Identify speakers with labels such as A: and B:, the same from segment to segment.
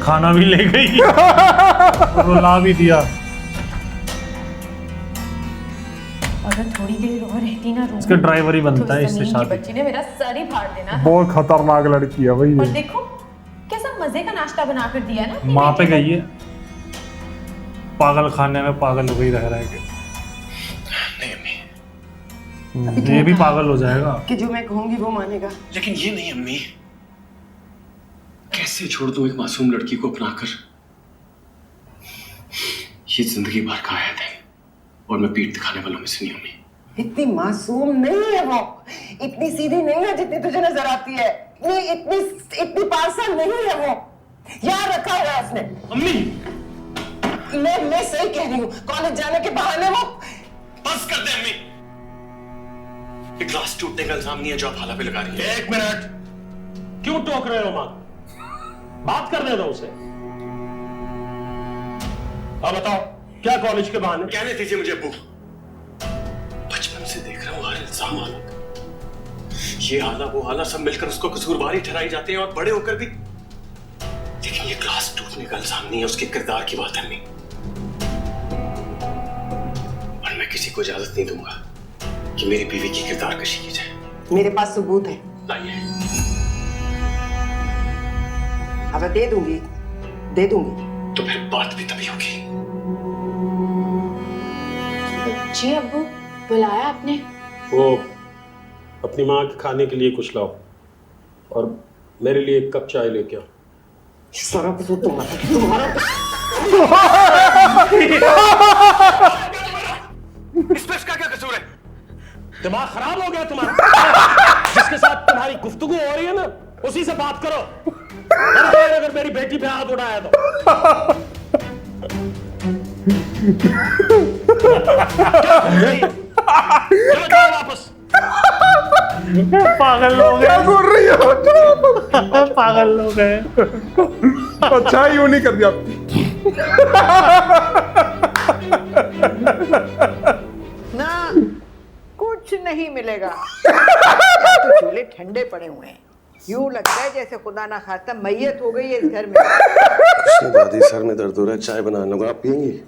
A: खाना भी ले गई और रुला भी दिया।
B: अगर थोड़ी देर और रहती ना रूम
A: इसका ड्राइवर ही बनता है
B: तो
A: इससे
B: ज़मीन की
A: शादी।
B: बच्ची ने मेरा सर ही फाड़ देना था।
C: बहुत खतरनाक लड़की है भाई
B: और
C: ये।
B: देखो कैसा मजे का नाश्ता बना कर दिया ना अपनी
A: माँ पे
B: बेटी को।
A: गई है पागल खाने में, पागल हो गई रह रहा है
D: नहीं अम्मी,
A: ये भी पागल हो जाएगा।
E: कि जो मैं कहूंगी वो मानेगा।
D: लेकिन ये नहीं अम्मी, कैसे छोड़ दूं एक मासूम लड़की को अपनाकर। ये जिंदगी भर का आयत है और मैं पीठ दिखाने वालों में से नहीं अम्मी।
E: इतनी मासूम नहीं है वो, इतनी सीधी नहीं है जितनी तुझे नजर आती है, इतनी पार्सल नहीं है वो। याद रखा हुआ है उसने।
D: अम्मी
E: मैं सही कह रही हूँ, कॉलेज जाने के बहाने वो।
D: बस कर दे अम्मी, एक ग्लास टूटने का इल्जाम नहीं है जो आप हाला पे लगा रही है।
F: एक मिनट, क्यों टोक रहे हो मां? बात करने दो उसे। अब बताओ क्या कॉलेज के बहाने?
D: कहने दीजिए मुझे अब्बू, बचपन से देख रहा हूं हर इल्जाम आला, ये आला वो आला सब मिलकर उसको कसूरवार ही ठहराई जाते हैं और बड़े होकर भी। लेकिन ये ग्लास टूटने का इल्जाम नहीं है, उसके किरदार की बात है अम्मी। और मैं किसी को इजाजत नहीं दूंगा कि मेरी बीवी की किरदार कशी की जाए।
E: मेरे पास सबूत है।
D: लाइए।
E: अब दे दूंगी।
D: तो फिर बात भी तभी होगी।
B: जी अब्बू बुलाया आपने?
F: वो अपनी माँ के खाने के लिए कुछ लाओ और मेरे लिए एक कप चाय लेके आओ।
E: सारा कसूर तुम्हारा।
D: इसमें इसका क्या कसूर है?
F: दिमाग खराब हो गया तुम्हारा? जिसके साथ तुम्हारी गुफ्तगू हो रही है ना, उसी से बात करो। अगर मेरी बेटी पे हाथ उठाया तो चलो जाओ वापस।
A: पागल लोग
C: क्या
A: हैं,
C: बोल रही हो?
A: पागल लोग हैं।
C: अच्छा यूं नहीं कर दिया।
G: ना कुछ नहीं मिलेगा। तो चूल्हे ठंडे पड़े हुए हैं, यूं लगता है जैसे खुदा ना खास्ता मैयत हो गई है इस घर में।
D: दादी सर में दर्द हो रहा है, चाय बना लूंगा, आप पियेंगी?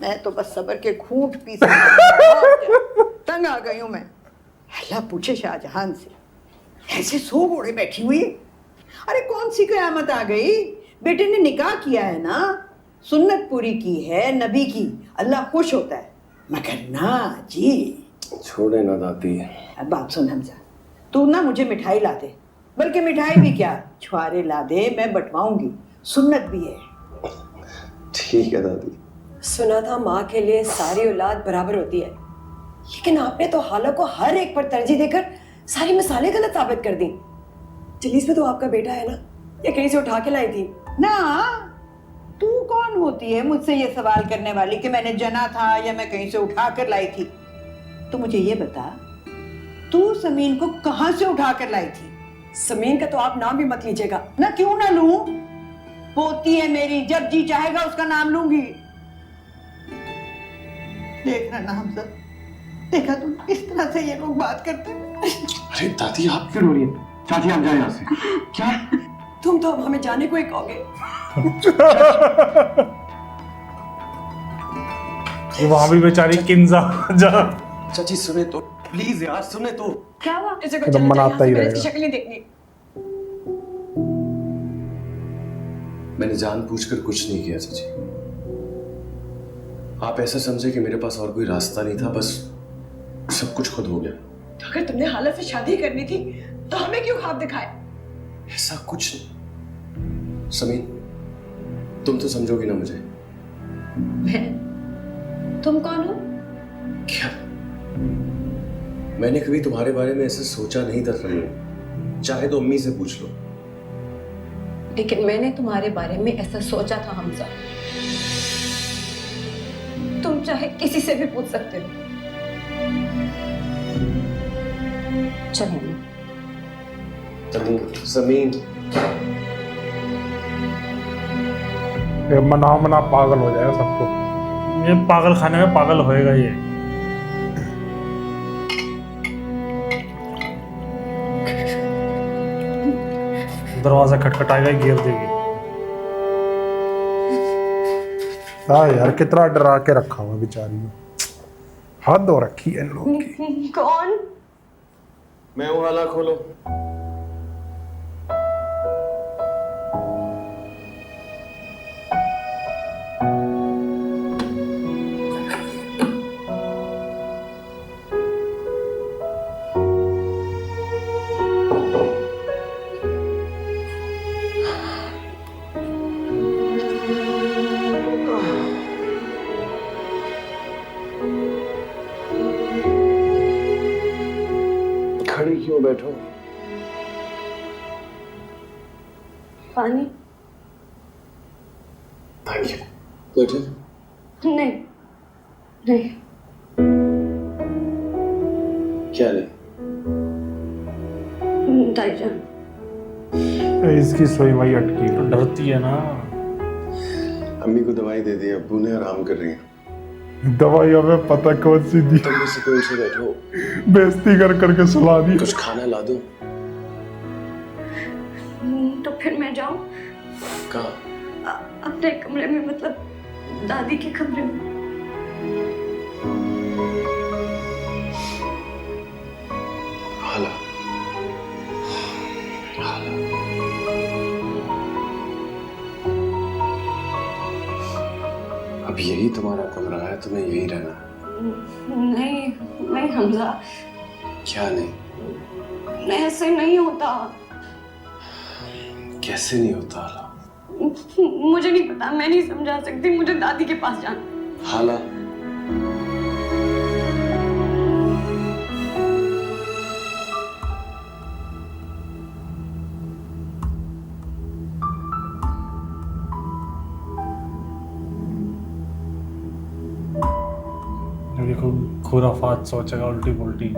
G: मैं तो बस सबर के खूंट पी सकती। तंग आ गई हूं मैं। अल्लाह पूछे शाहजहां से, ऐसे सो ओढ़े बैठी हुई। अरे कौन सी कयामत आ गई? बेटे ने निकाह किया है ना, सुन्नत पूरी की है नबी की, अल्लाह खुश होता है। मगर ना जी।
D: छोड़े ना दादी।
G: अब बात सुन हमजा, तू ना मुझे मिठाई ला दे, बल्कि मिठाई भी क्या, छुआरे ला दे, मैं बंटवाऊंगी, सुन्नत भी है।
D: ठीक है दादी।
E: सुना था माँ के लिए सारी औलाद बराबर होती है, लेकिन आपने तो हालों को हर एक पर तरजीह देकर सारी मिसालें गलत साबित कर दी। जलीस में तो आपका बेटा है ना, या कहीं से उठा के लाई थी?
G: ना तू कौन होती है मुझसे ये सवाल करने वाली कि मैंने जना था या मैं कहीं से उठा कर लाई थी? तो मुझे ये बता, तू समीन को कहां से उठा कर लाई थी?
E: समीन का तो आप नाम भी मत लीजिएगा।
G: ना क्यों ना लूं? पोती है मेरी, जब जी चाहेगा उसका नाम लूंगी। देख रहा ना हमजा, देखा तुम इस तरह से ये लोग बात करते हैं।
D: अरे दादी आप क्यों रो रही हैं? चाची हम जाए यहाँ से। क्या?
E: तुम तो अब हमें जाने को ही कहोगे।
A: वहां भी बेचारी किंजा जा।
D: चाची सुने तो प्लीज यार, सुने तो।
E: क्या हुआ? इसे को
C: एकदम
E: चलने
C: मनाता
E: चाहिए,
C: ही
E: मैंने
C: रहेगा।
E: इसकी शक्ल नहीं देखनी।
D: मैंने जानबूझकर कुछ नहीं किया चाची। आप ऐसा समझे कि मेरे पास और कोई रास्ता नहीं था, बस सब कुछ खुद हो गया।
E: तो अगर तुमने हालत से शादी करनी थी तो हमें क्यों ख्वाब दिखाए?
D: ऐसा कुछ नहीं। समीन, तुम तो समझोगी ना मुझे?
B: तुम कौन हो?
D: क्या? मैंने कभी तुम्हारे बारे में ऐसा सोचा नहीं था समीन। चाहे तो अम्मी से पूछ लो।
B: लेकिन मैंने तुम्हारे बारे में ऐसा सोचा था हमजा। तुम चाहे किसी से भी पूछ सकते हो। चलो
D: समीन,
C: ये मना मना पागल हो जाएगा सबको।
A: ये पागल खाने में पागल होएगा ये। दरवाजा खटखटाएगा, गिर देगी।
C: हाँ यार कितना डरा के रखा हुआ बेचारी को, हद हो रखी है इन लोगों की।
B: कौन?
H: मैं हूँ, हाला खोलो। खड़ी क्यों बैठो?
B: पानी?
H: Thank you. बैठे।
B: नहीं नहीं।
H: क्या नहीं?
B: दाईजान,
C: इसकी सोई वही अटकी है।
A: डरती है ना।
H: अम्मी को दवाई दे दी, अब्बू ने आराम कर रही है।
C: दवाई हमें पता कौन सी दी,
H: तुम भी सुकून से बैठो,
C: बेइज्जती कर करके सुला दी।
H: कुछ खाना ला दूं?
B: तो फिर मैं जाऊं
H: कहाँ?
B: अपने कमरे में, मतलब दादी के कमरे में।
H: हाला, हाला। अब यही तुम्हारा कमरा है, तुम्हें यही रहना है।
B: नहीं नहीं हमजा,
H: क्या नहीं?
B: ऐसे नहीं होता।
H: कैसे नहीं होता हाला?
B: मुझे नहीं पता, मैं नहीं समझा सकती, मुझे दादी के पास जाना।
H: हाला,
A: देखो खुराफात सोचेगा उल्टी पुल्टी।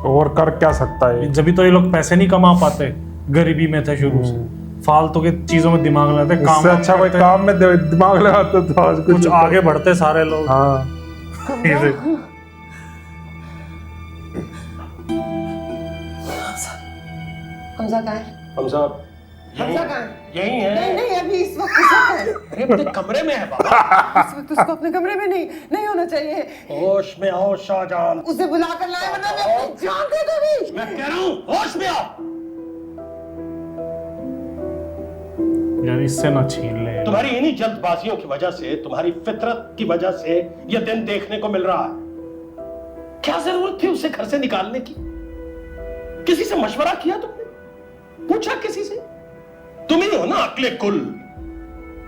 C: और कर क्या सकता है?
A: जब भी तो ये लोग पैसे नहीं कमा पाते, गरीबी में थे शुरू से, फालतू के चीजों में दिमाग लगाते, काम
C: इससे अच्छा कोई
A: करते,
C: काम में दिमाग लगाते तो आज
A: कुछ आगे बढ़ते सारे लोग।
C: हाँ
A: ये देखो।
E: हमजा कहाँ है?
F: हम साहब
E: हमजा कहाँ है?
F: यही है।
E: नहीं नहीं, अभी इस वक्त उसका है।
F: अरे अपने कमरे में है बाबा।
E: इस वक्त उसको अपने कमरे में नहीं होना चाहिए।
F: होश में आओ शाहजहान।
E: उसे बुला कर लाए, वरना मैं अपनी जान दे दूंगी।
F: मैं कह रहा हूँ होश में आओ।
A: यार इससे ना छीन ले।
F: तुम्हारी इन्हीं जल्दबाजियों की वजह से, तुम्हारी फितरत की वजह से ये दिन देखने को मिल रहा है। क्या जरूरत थी उसे घर से निकालने की? किसी से मशवरा किया तुमने? पूछा किसी से? तुम ही हो ना अक्ले कुल,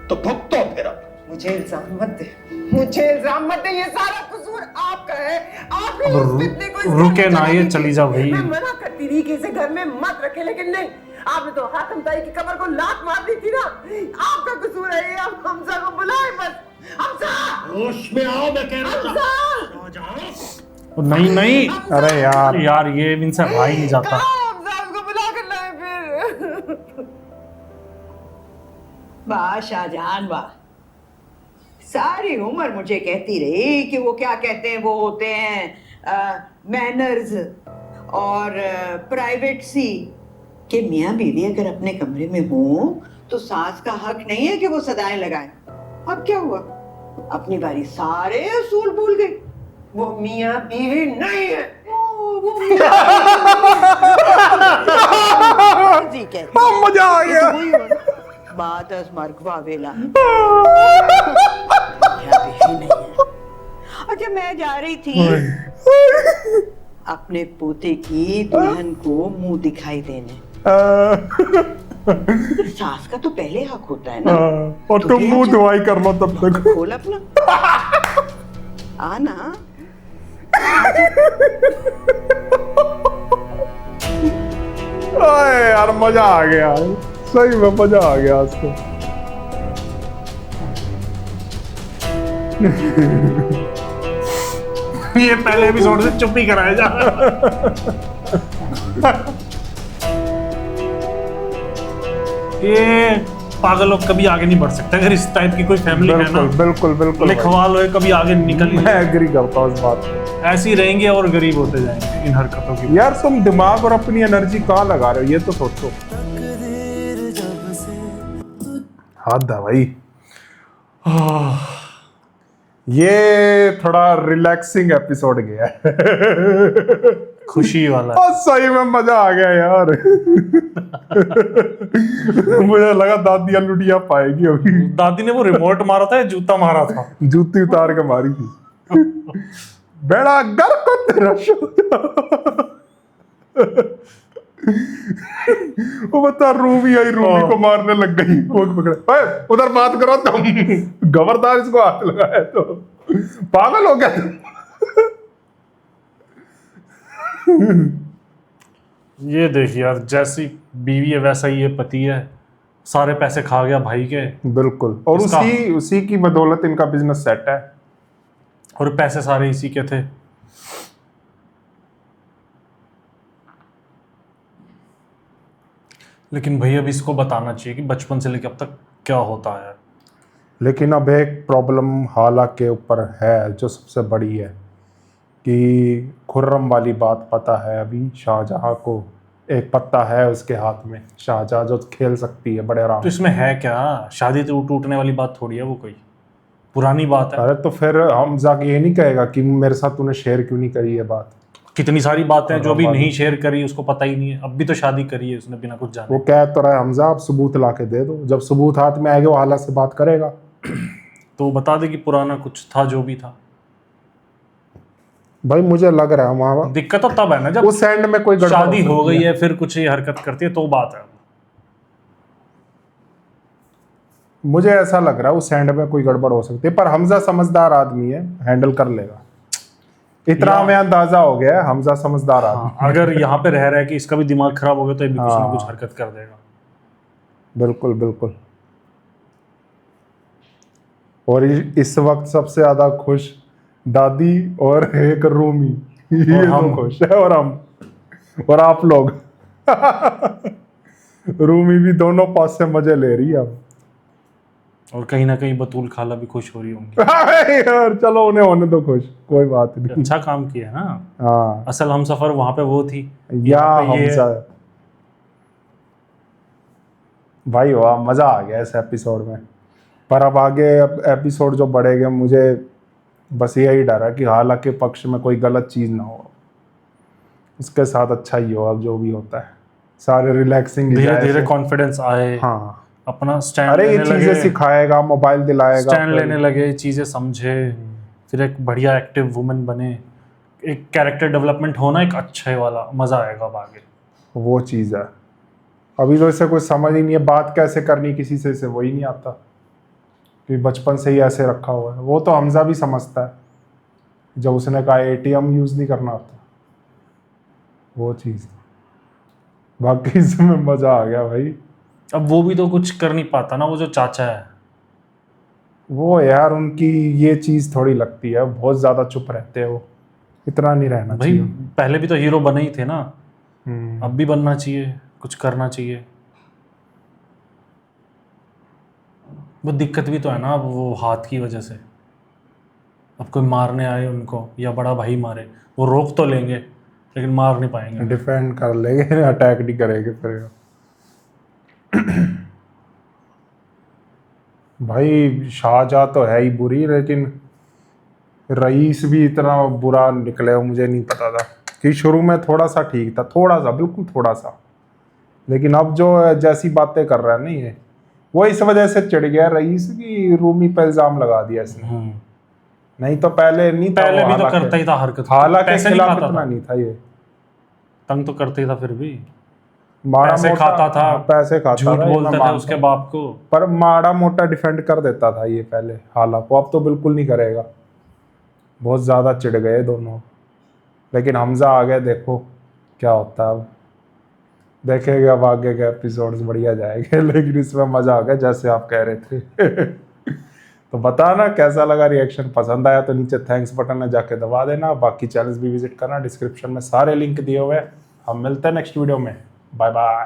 F: तो भुगतो फिर अब।
E: मुझे इल्जाम मत दे, मुझे इल्जाम मत दे, ये सारा कसूर आपका है। आप ही इस फितने को
A: रुके ना, ये चली जाओ भाई।
E: मैं मना करती रही कि इसे घर में मत रखे, लेकिन नहीं, आपने तो हातिम ताई की कमर को लात मार दी थी ना। आपका कसूर है ये। अब हमजा को बुलाए बस। हमजा,
F: होश में आओ, मैं कह रहा था।
E: हमजा,
A: नहीं नहीं,
C: अरे यार
A: यार ये इनसे रहा ही नहीं जाता।
E: हमजा उसको बुला कर लाए फिर।
G: वाह शाहजहान वाह, सारी उम्र मुझे कहती रही कि वो क्या कहते हैं, वो होते हैं मैनर्स और प्राइवेसी, कि मियाँ बीवी अगर अपने कमरे में हो तो सास का हक नहीं है कि वो सदाएं लगाए। अब क्या हुआ, अपनी बारी सारे असूल भूल गई।
E: वो मियाँ बीवी नहीं है।
G: वो जी कहती है।
C: मजा आ गया।
G: वही हो ना, बात अस मरगवा वेला। क्या बीवी नहीं है। अच्छा मैं जा रही थी अपने पोते की दुल्हन को मुंह दिखाई देने। सास का तो पहले हक होता है ना।
C: और
G: तो
C: तुम
G: क्या
C: मुंह
G: जा-
C: धुआई कर लो तब तक।
G: खोल अपना, आना।
C: अरे यार मजा आ गया, सही में मजा आ गया आज तो।
A: ये पहले एपिसोड से चुप ही कराया जा रहा है। ये पागल लोग कभी आगे नहीं बढ़ सकते। अगर इस टाइप की कोई फैमिली है ना,
C: बिल्कुल बिल्कुल बिल्कुल
A: लिखवा लो, ये कभी आगे निकल नहीं।
C: मैं एग्री करता हूँ इस बात पे।
A: ऐसे ही रहेंगे और गरीब होते जाएंगे इन हरकतों की।
C: यार तुम दिमाग और अपनी एनर्जी कहाँ लगा रहे हो, ये तो सोचो। हद है भाई। ये थोड़ा रिलैक्सिंग एपिसोड गया है।
A: खुशी वाला।
C: और सही में मजा आ गया यार। मुझे लगा दादी लुटिया पाएगी अभी।
A: दादी ने वो रिमोट मारा था या जूता मारा था?
C: जूती उतार के मारी थी। बेड़ा घर को तेरा वो बता रूबी आई, रूबी को मारने लग गई। वो पकड़े, ओए उधर बात करो तुम। खबरदार इसको हाथ लगाया तो पागल हो गया तुम।
A: ये देख यार, जैसी बीवी है वैसा ही ये पति है। सारे पैसे खा गया भाई के।
C: बिल्कुल, और उसी की बदौलत इनका बिजनेस सेट है।
A: और पैसे सारे इसी के थे। लेकिन भैया अब इसको बताना चाहिए कि बचपन से लेकर अब तक क्या होता है।
C: लेकिन अब एक प्रॉब्लम हाला के ऊपर है जो सबसे बड़ी है कि खुर्रम वाली बात पता है अभी शाहजहां को। एक पत्ता है उसके हाथ में, शाहजहां जो खेल सकती है बड़े आराम।
A: तो इसमें है क्या? शादी टूटने वाली बात थोड़ी है वो, कोई पुरानी बात है।
C: अरे तो फिर हम जाके ये नहीं कहेगा कि मेरे साथ तूने शेयर क्यों नहीं करी ये बात।
A: कितनी सारी बातें जो अभी नहीं शेयर करी, उसको पता ही नहीं है। अब भी तो शादी करी है उसने बिना कुछ जाने।
C: वो कह तो रहा है हमजा, आप सबूत ला के दे दो। जब सबूत हाथ में आएगा वो हाला से बात करेगा।
A: तो बता दे कि पुराना कुछ था जो भी था।
C: भाई मुझे लग रहा है वहां
A: दिक्कत तो तब है ना जब
C: उस एंड में कोई
A: शादी हो गई है फिर कुछ ये हरकत करती है तो बात है।
C: मुझे ऐसा लग रहा है उस एंड में कोई गड़बड़ हो सकती है, पर हमजा समझदार आदमी है, हैंडल कर लेगा। इतना हमें अंदाजा हो गया है, हमजा समझदार आदमी।
A: हाँ, अगर यहाँ पे रह रहा है कि इसका भी दिमाग खराब हो गया तो ये भी कुछ ना कुछ हरकत कर देगा।
C: बिल्कुल बिल्कुल। और इस वक्त सबसे ज्यादा खुश दादी और एक रूमी, ये हम खुश है। और हम और आप लोग। रूमी भी दोनों पास से मजे ले रही है अब।
A: और कहीं ना कहीं बतूल खाला भी खुश हो रही होंगी।
C: यार चलो उन्हें होने दो खुश, कोई बात नहीं।
A: अच्छा काम किया ना।
C: हाँ,
A: असल हम सफर वहां पे वो थी
C: या हमजा। भाई वाह, मजा आ गया इस एपिसोड में। पर अब आगे एपिसोड जो बढ़ेगा, मुझे बस यही डर है कि हाला के पक्ष में कोई गलत चीज ना हो। उसके साथ अच्छा ही हो अब जो भी होता है। सारे रिलैक्सिंग,
A: धीरे धीरे कॉन्फिडेंस आए।
C: हाँ,
A: अपना स्टैंड
C: अरे ये
A: लेने
C: चीजें
A: लगे,
C: सिखाएगा, मोबाइल दिलाएगा,
A: स्टैंड लेने लगे, चीजें समझे, फिर एक बढ़िया एक्टिव वुमन बने। एक कैरेक्टर डेवलपमेंट होना एक अच्छे वाला, मजा आएगा अब आगे।
C: वो चीज़ है। अभी तो इसे कुछ समझ ही नहीं है, बात कैसे करनी किसी से, इसे वही नहीं आता कि बचपन से ही ऐसे रखा हुआ है। वो तो हमजा भी समझता है जब उसने कहा एटीएम यूज़ नहीं करना आता, वो चीज़। बाकी इसमें मज़ा आ गया भाई।
A: अब वो भी तो कुछ कर नहीं पाता ना, वो जो चाचा है
C: वो यार उनकी ये चीज़ थोड़ी लगती है, बहुत ज़्यादा चुप रहते हैं वो। इतना नहीं रहना
A: भाई।
C: चाहिए।
A: पहले भी तो हीरो बने ही थे ना, अब भी बनना चाहिए, कुछ करना चाहिए। वो दिक्कत भी तो है ना अब वो हाथ की वजह से। अब कोई मारने आए उनको या बड़ा भाई मारे, वो रोक तो लेंगे लेकिन मार नहीं पाएंगे।
C: डिफेंड कर लेंगे, अटैक नहीं करेंगे फिर। भाई शाहजहां तो है ही बुरी, लेकिन रईस भी इतना बुरा निकले मुझे नहीं पता था। कि शुरू में थोड़ा सा ठीक था, थोड़ा सा, बिल्कुल थोड़ा सा, लेकिन अब जो जैसी बातें कर रहा है ना ये, वो इस वजह से चिढ़ गया रईस की रूमी पे इल्जाम लगा दिया इसने। नहीं तो पहले नहीं था,
A: पहले भी तो करता ही था हरकत,
C: हालांकि
A: पैसे नहीं
C: खिलाफ
A: खाता
C: इतना
A: था,
C: नहीं था ये,
A: तंग तो करते ही था, फिर भी
C: माड़ा
A: पैसे
C: मोटा
A: खाता था,
C: पैसे खाता
A: झूठ
C: था,
A: बोलता
C: मैं
A: था
C: मानता
A: उसके
C: हूं।
A: बाप को।
C: पर माड़ा मोटा डिफेंड कर देता था ये पहले हाला को, अब तो बिल्कुल नहीं करेगा। बहुत ज़्यादा चिढ़ गए दोनों, लेकिन हमजा आ गए, देखो क्या होता है अब। देखेंगे अब आगे के एपिसोड्स बढ़िया जाएंगे, लेकिन इसमें मज़ा आ गया जैसे आप कह रहे थे। तो बताना कैसा लगा, रिएक्शन पसंद आया तो नीचे थैंक्स बटन है जाके दबा देना। बाकी चैनल्स भी विजिट करना, डिस्क्रिप्शन में सारे लिंक दिए हुए हैं। हम मिलते हैं नेक्स्ट वीडियो में, बाय बाय।